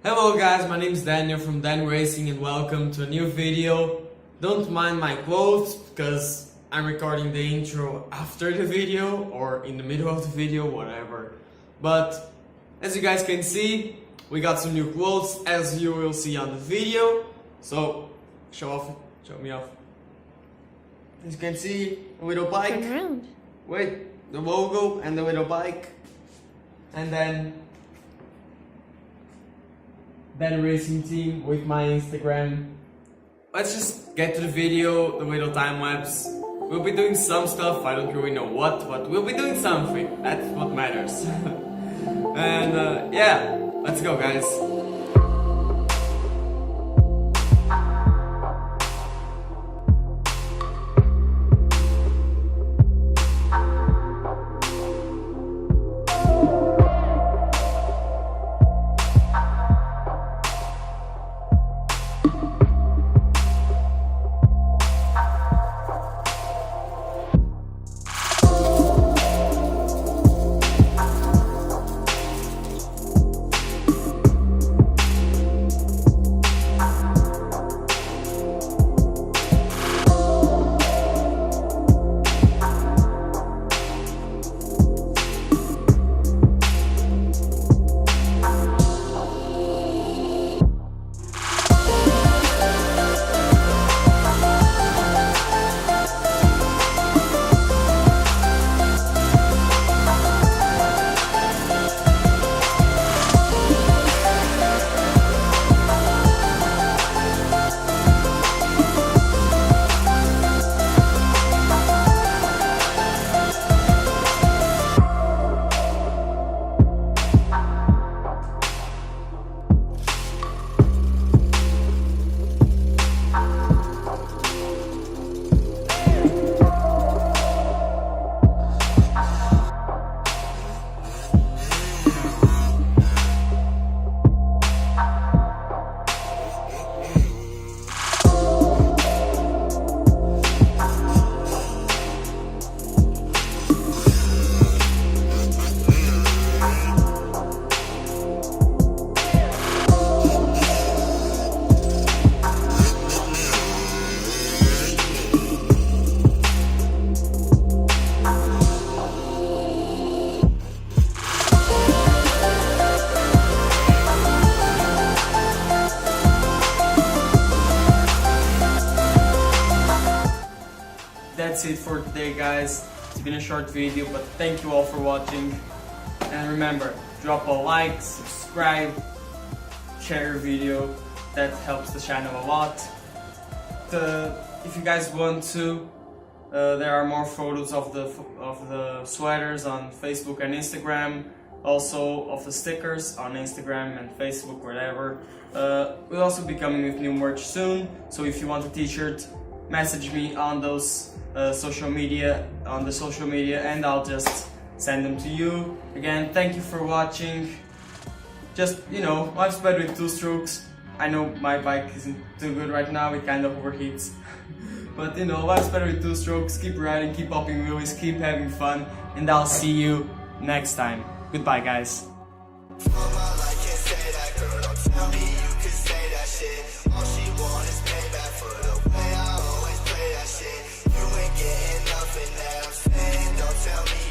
Hello guys, my name is Daniel from Dyna Racing and welcome to a new video. Don't mind my quotes because I'm recording the intro after the video or in the middle of the video, whatever. But as you guys can see, we got some new quotes as you will see on the video. So show me off. As you can see, the little bike. Wait, the logo and the little bike. And then Dyna Racing team with my Instagram. Let's just get to the video, the little time lapse. We'll be doing some stuff, I don't really know what, but we'll be doing something. That's what matters. And yeah, let's go guys. That's it for today guys. It's been a short video, but thank you all for watching. And remember, drop a like, subscribe, share your video. That helps the channel a lot. If you guys want to, there are more photos of the sweaters on Facebook and Instagram. Also of the stickers on Instagram and Facebook, whatever. We'll also be coming with new merch soon. So if you want a t-shirt, message me on those social media, and I'll just send them to you. Again, thank you for watching. Just, you know, life's better with two strokes. I know my bike isn't too good right now, it kind of overheats. But you know, life's better with two strokes. Keep riding, keep popping wheelies, keep having fun, and I'll see you next time. Goodbye guys. Tell me